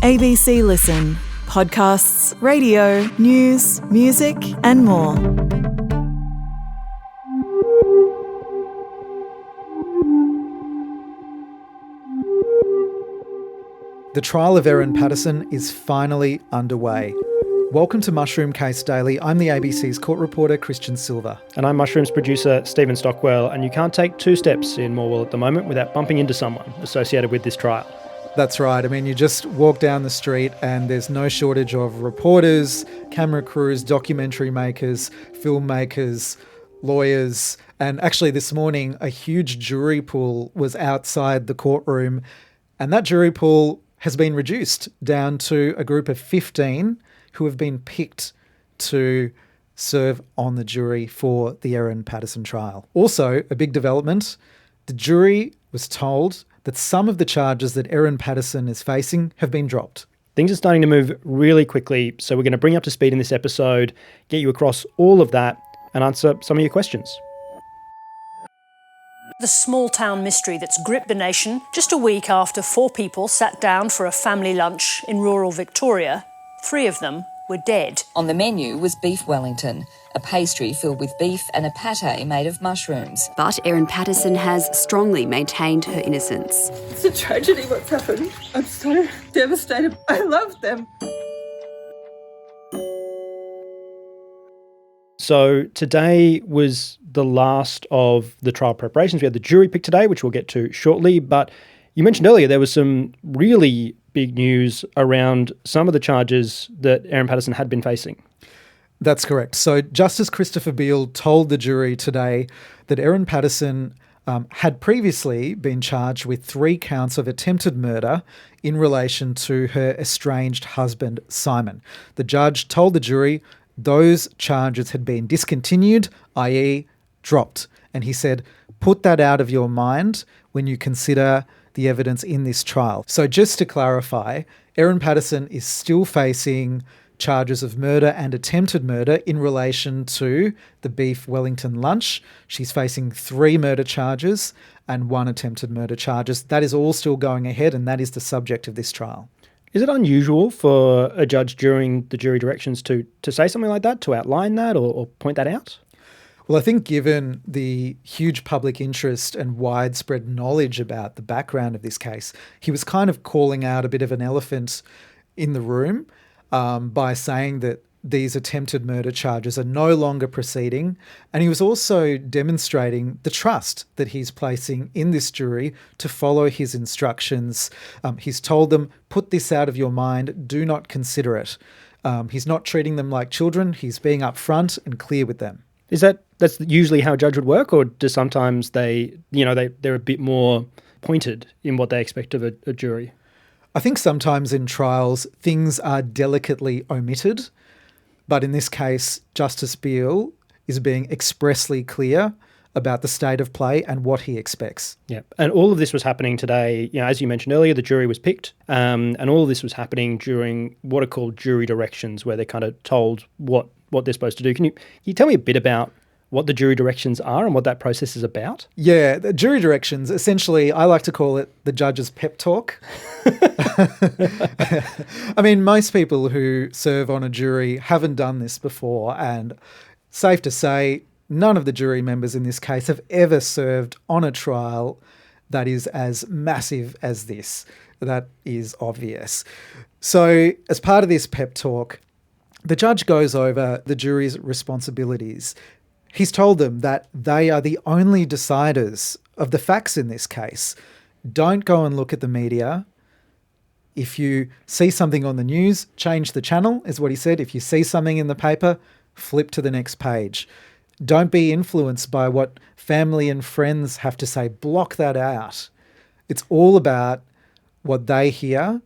ABC Listen. Podcasts, radio, news, music and more. The trial of Erin Patterson is finally underway. Welcome to Mushroom Case Daily. I'm the ABC's court reporter, Kristian Silver. And I'm Mushrooms producer, Stephen Stockwell, and you can't take two steps in Morwell at the moment without bumping into someone associated with this trial. That's right. I mean, you just walk down the street and there's no shortage of reporters, camera crews, documentary makers, filmmakers, lawyers. And actually this morning, a huge jury pool was outside the courtroom, and that jury pool has been reduced down to a group of 15 who have been picked to serve on the jury for the Erin Patterson trial. Also, a big development, the jury was told that some of the charges that Erin Patterson is facing have been dropped. Things are starting to move really quickly, so we're going to bring you up to speed in this episode, get you across all of that, and answer some of your questions. The small town mystery that's gripped the nation just a week after 4 people sat down for a family lunch in rural Victoria. 3 of them were dead. On the menu was beef Wellington, a pastry filled with beef and a pate made of mushrooms. But Erin Patterson has strongly maintained her innocence. It's a tragedy what's happened. I'm so devastated. I love them. So today was the last of the trial preparations. We had the jury pick today, which we'll get to shortly. But you mentioned earlier there was some really big news around some of the charges that Erin Patterson had been facing. That's correct. So Justice Christopher Beale told the jury today that Erin Patterson had previously been charged with 3 counts of attempted murder in relation to her estranged husband, Simon. The judge told the jury those charges had been discontinued, i.e. dropped. And he said, put that out of your mind when you consider the evidence in this trial. So just to clarify, Erin Patterson is still facing charges of murder and attempted murder in relation to the beef Wellington lunch. She's facing 3 murder charges and 1 attempted murder charges. That is all still going ahead, and that is the subject of this trial. Is it unusual for a judge during the jury directions to say something like that, to outline that or point that out? Well, I think given the huge public interest and widespread knowledge about the background of this case, he was kind of calling out a bit of an elephant in the room by saying that these attempted murder charges are no longer proceeding. And he was also demonstrating the trust that he's placing in this jury to follow his instructions. He's told them, put this out of your mind, do not consider it. He's not treating them like children. He's being upfront and clear with them. That's usually how a judge would work, or do sometimes they're a bit more pointed in what they expect of a jury? I think sometimes in trials things are delicately omitted, but in this case, Justice Beale is being expressly clear about the state of play and what he expects. Yeah, and all of this was happening today. As you mentioned earlier, the jury was picked, and all of this was happening during what are called jury directions, where they're kind of told what they're supposed to do. Can you tell me a bit about what the jury directions are and what that process is about? Yeah, the jury directions, essentially, I like to call it the judge's pep talk. I mean, most people who serve on a jury haven't done this before, and safe to say, none of the jury members in this case have ever served on a trial that is as massive as this. That is obvious. So as part of this pep talk, the judge goes over the jury's responsibilities. He's told them that they are the only deciders of the facts in this case. Don't go and look at the media. If you see something on the news, change the channel, is what he said. If you see something in the paper, flip to the next page. Don't be influenced by what family and friends have to say. Block that out. It's all about what they hear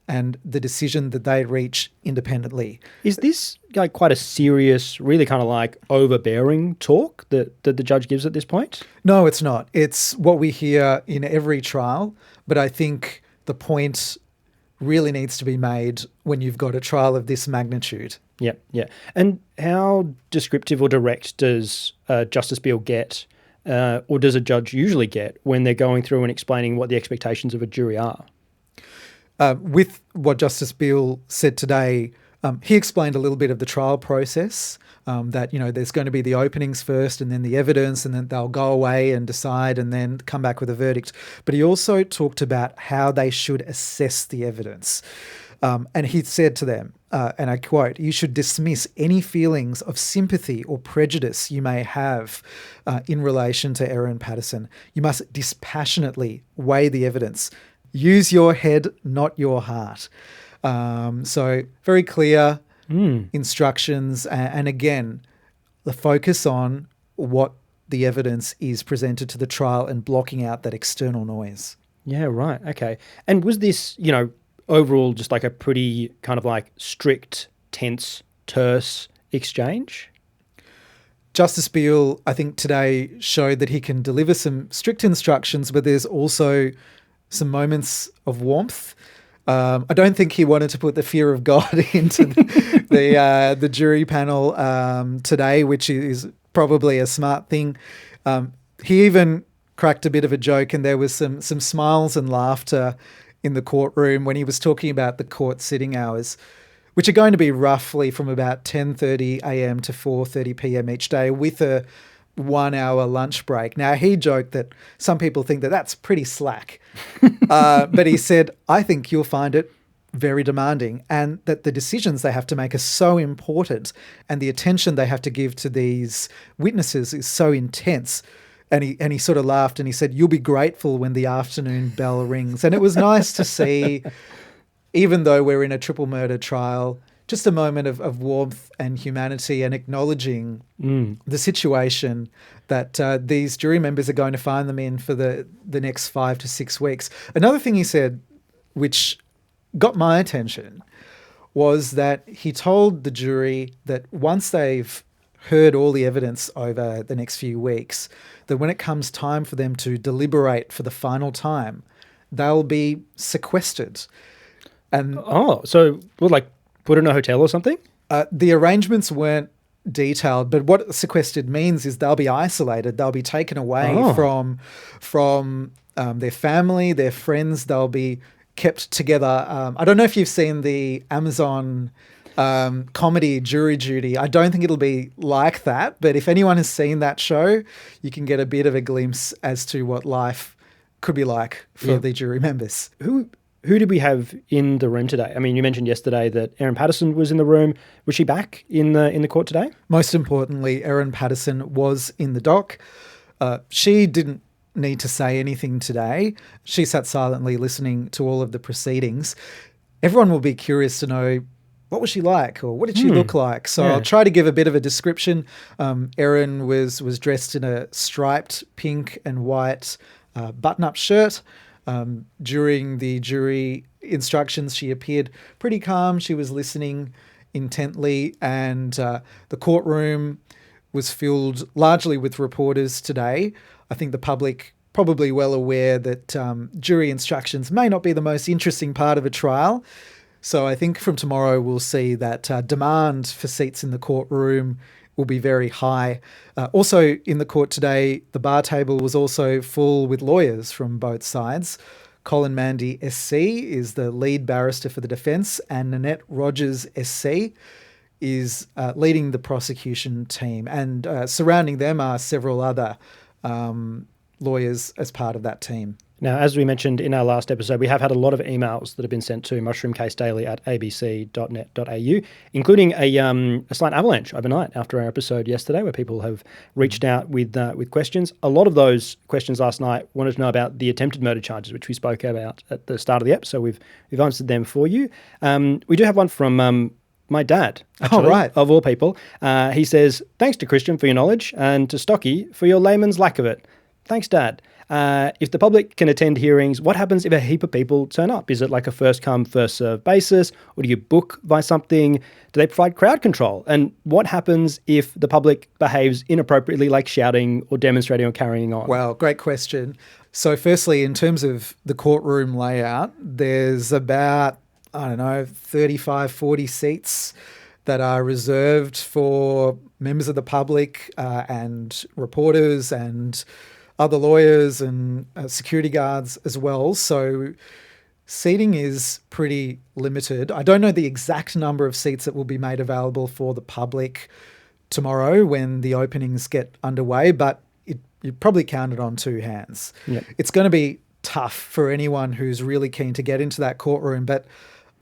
and the decision that they reach independently. Is this like quite a serious, really kind of like overbearing talk that the judge gives at this point? No, it's not. It's what we hear in every trial, but I think the point really needs to be made when you've got a trial of this magnitude. Yeah. And how descriptive or direct does Justice Beale get, or does a judge usually get, when they're going through and explaining what the expectations of a jury are? With what Justice Beale said today, he explained a little bit of the trial process, that, there's going to be the openings first and then the evidence, and then they'll go away and decide and then come back with a verdict. But he also talked about how they should assess the evidence. And he said to them, and I quote, "You should dismiss any feelings of sympathy or prejudice you may have in relation to Erin Patterson. You must dispassionately weigh the evidence. Use your head, not your heart." So very clear instructions. And again, the focus on what the evidence is presented to the trial and blocking out that external noise. Yeah, right. Okay. And was this, overall just like a pretty kind of like strict, tense, terse exchange? Justice Beale, I think today showed that he can deliver some strict instructions, but there's also some moments of warmth. I don't think he wanted to put the fear of God into the jury panel today, which is probably a smart thing. He even cracked a bit of a joke, and there was some smiles and laughter in the courtroom when he was talking about the court sitting hours, which are going to be roughly from about 10:30 a.m. to 4:30 p.m. each day, with a 1 hour lunch break. Now, he joked that some people think that that's pretty slack. But he said, "I think you'll find it very demanding, and that the decisions they have to make are so important, and the attention they have to give to these witnesses is so intense." And he sort of laughed and he said, "You'll be grateful when the afternoon bell rings." And it was nice to see, even though we're in a triple murder trial, just a moment of warmth and humanity, and acknowledging the situation that these jury members are going to find them in for the next 5 to 6 weeks. Another thing he said, which got my attention, was that he told the jury that once they've heard all the evidence over the next few weeks, that when it comes time for them to deliberate for the final time, they'll be sequestered. And so what, like put in a hotel or something? The arrangements weren't detailed, but what sequestered means is they'll be isolated. They'll be taken away from their family, their friends. They'll be kept together. I don't know if you've seen the Amazon comedy Jury Duty. I don't think it'll be like that, but if anyone has seen that show, you can get a bit of a glimpse as to what life could be like for the jury members. Who did we have in the room today? I mean, you mentioned yesterday that Erin Patterson was in the room. Was she back in the court today? Most importantly, Erin Patterson was in the dock. She didn't need to say anything today. She sat silently listening to all of the proceedings. Everyone will be curious to know, what was she like, or what did she look like? So I'll try to give a bit of a description. Erin was dressed in a striped pink and white button-up shirt. During the jury instructions, she appeared pretty calm. She was listening intently, and the courtroom was filled largely with reporters today. I think the public probably well aware that jury instructions may not be the most interesting part of a trial. So I think from tomorrow we'll see that demand for seats in the courtroom will be very high. Also in the court today, the bar table was also full with lawyers from both sides. Colin Mandy SC is the lead barrister for the defence, and Nanette Rogers SC is leading the prosecution team. And surrounding them are several other lawyers as part of that team. Now, as we mentioned in our last episode, we have had a lot of emails that have been sent to mushroomcasedaily@abc.net.au, including a slight avalanche overnight after our episode yesterday, where people have reached out with questions. A lot of those questions last night wanted to know about the attempted murder charges, which we spoke about at the start of the episode. We've answered them for you. We do have one from my dad, actually, right. Of all people. He says, "Thanks to Kristian for your knowledge, and to Stocky for your layman's lack of it." Thanks, Dad. If the public can attend hearings, what happens if a heap of people turn up? Is it like a first come, first served basis? Or do you book by something? Do they provide crowd control? And what happens if the public behaves inappropriately, like shouting or demonstrating or carrying on? Well, great question. So firstly, in terms of the courtroom layout, there's about, 35, 40 seats that are reserved for members of the public and reporters and other lawyers and security guards as well. So seating is pretty limited. I don't know the exact number of seats that will be made available for the public tomorrow when the openings get underway, but you probably count it on two hands. Yep. It's going to be tough for anyone who's really keen to get into that courtroom, but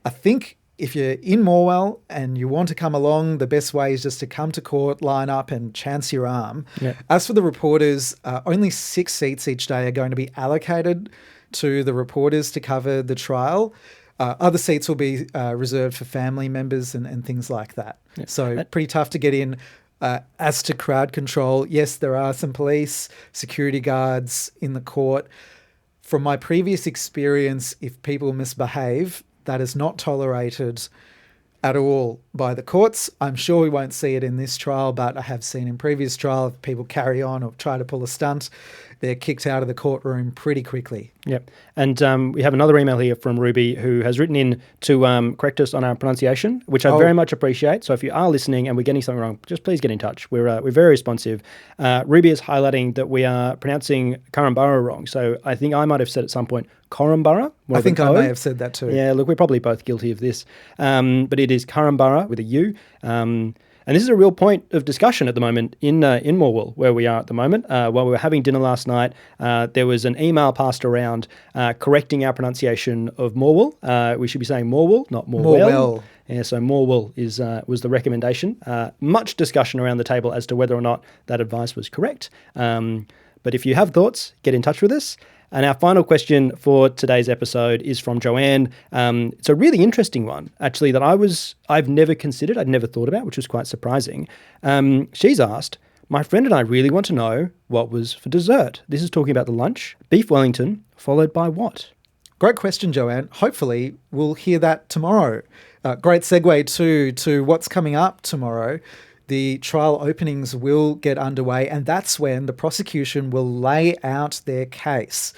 I think if you're in Morwell and you want to come along, the best way is just to come to court, line up and chance your arm. Yep. As for the reporters, only 6 seats each day are going to be allocated to the reporters to cover the trial. Other seats will be reserved for family members and things like that. Yep. So pretty tough to get in. As to crowd control, yes, there are some police, security guards in the court. From my previous experience, if people misbehave, that is not tolerated at all by the courts. I'm sure we won't see it in this trial, but I have seen in previous trials, if people carry on or try to pull a stunt, they're kicked out of the courtroom pretty quickly. Yep. And we have another email here from Ruby, who has written in to correct us on our pronunciation, which I very much appreciate. So if you are listening and we're getting something wrong, just please get in touch. We're very responsive. Ruby is highlighting that we are pronouncing Korumburra wrong. So I think I might have said at some point Korumburra. I think I may have said that too. Yeah, look, we're probably both guilty of this. But it is Korumburra with a U. And this is a real point of discussion at the moment in Morwell, where we are at the moment. While we were having dinner last night, there was an email passed around correcting our pronunciation of Morwell. We should be saying Morwell, not Morwell. Morwell. Yeah, so Morwell was the recommendation. Much discussion around the table as to whether or not that advice was correct. But if you have thoughts, get in touch with us. And our final question for today's episode is from Joanne. It's a really interesting one, actually, that I've never considered, I'd never thought about, which was quite surprising. She's asked, my friend and I really want to know what was for dessert. This is talking about the lunch. Beef Wellington, followed by what? Great question, Joanne. Hopefully we'll hear that tomorrow. Great segue to what's coming up tomorrow. The trial openings will get underway, and that's when the prosecution will lay out their case.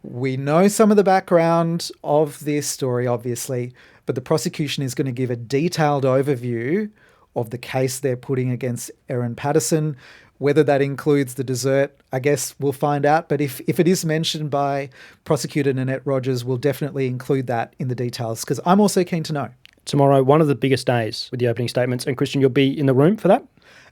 We know some of the background of this story, obviously, but the prosecution is going to give a detailed overview of the case they're putting against Erin Patterson. Whether that includes the dessert, I guess we'll find out. But if it is mentioned by prosecutor Nanette Rogers, we'll definitely include that in the details, because I'm also keen to know. Tomorrow, one of the biggest days with the opening statements. And Kristian, you'll be in the room for that?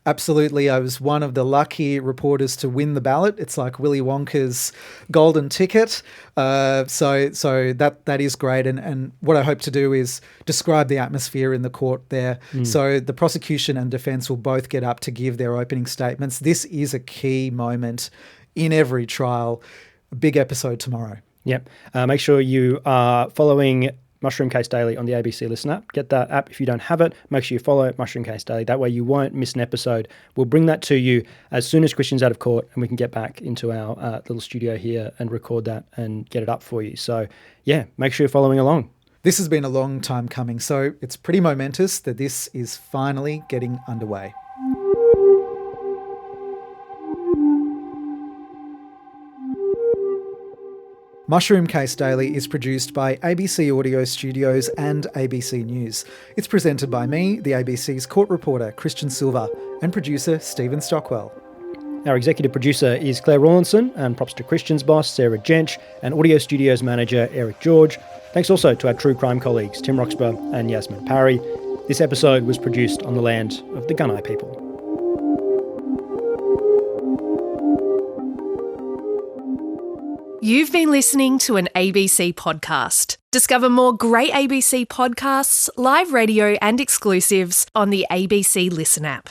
Absolutely. I was one of the lucky reporters to win the ballot. It's like Willy Wonka's golden ticket. So that is great. And what I hope to do is describe the atmosphere in the court there. So the prosecution and defence will both get up to give their opening statements. This is a key moment in every trial. A big episode tomorrow. Yep. Make sure you are following Mushroom Case Daily on the ABC Listen app. Get that app if you don't have it. Make sure you follow Mushroom Case Daily. That way you won't miss an episode. We'll bring that to you as soon as Kristian's out of court and we can get back into our little studio here and record that and get it up for you. So, yeah, make sure you're following along. This has been a long time coming, so it's pretty momentous that this is finally getting underway. Mushroom Case Daily is produced by ABC Audio Studios and ABC News. It's presented by me, the ABC's court reporter, Kristian Silva, and producer, Stephen Stockwell. Our executive producer is Claire Rawlinson, and props to Kristian's boss, Sarah Jench, and Audio Studios manager, Eric George. Thanks also to our true crime colleagues, Tim Roxburgh and Yasmin Parry. This episode was produced on the land of the Gunai people. You've been listening to an ABC podcast. Discover more great ABC podcasts, live radio and exclusives on the ABC Listen app.